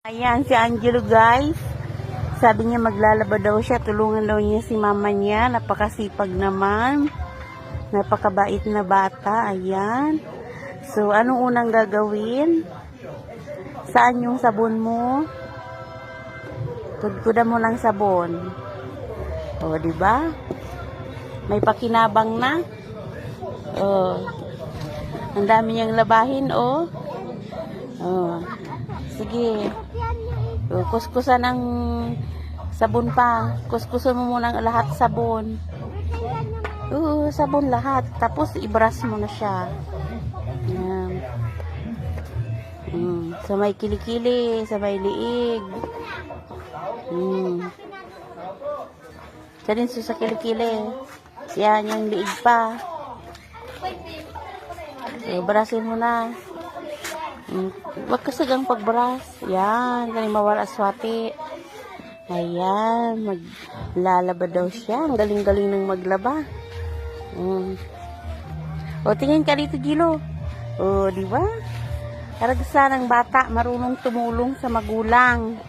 Ayan, si Angelo guys. Sabi niya maglalaba daw siya. Tulungan daw niya si mama niya. Napakasipag naman. Napakabait na bata. Ayan. So, anong unang gagawin? Saan yung sabon mo? Tudkudan mo lang sabon. O, diba? May pakinabang na. O. Ang dami niyang labahin, o. O. Sige. Kuskusan ng sabon pa. Kuskusan mo muna ang lahat sabon. Sabon lahat. Tapos i-brush mo na siya. Ayan. Sa may kilikili, sa may liig. Sa din sa kilikili. Yan, yung liig pa. Brushin mo na. Huwag kasagang pagbrush. Yan, ganun mawala swati. Ayan, maglalaba daw siya. Ang galing-galing ng maglaba. O, tingin ka dito, Gilo. O, di ba? Karagsa ng bata, marunong tumulong sa magulang.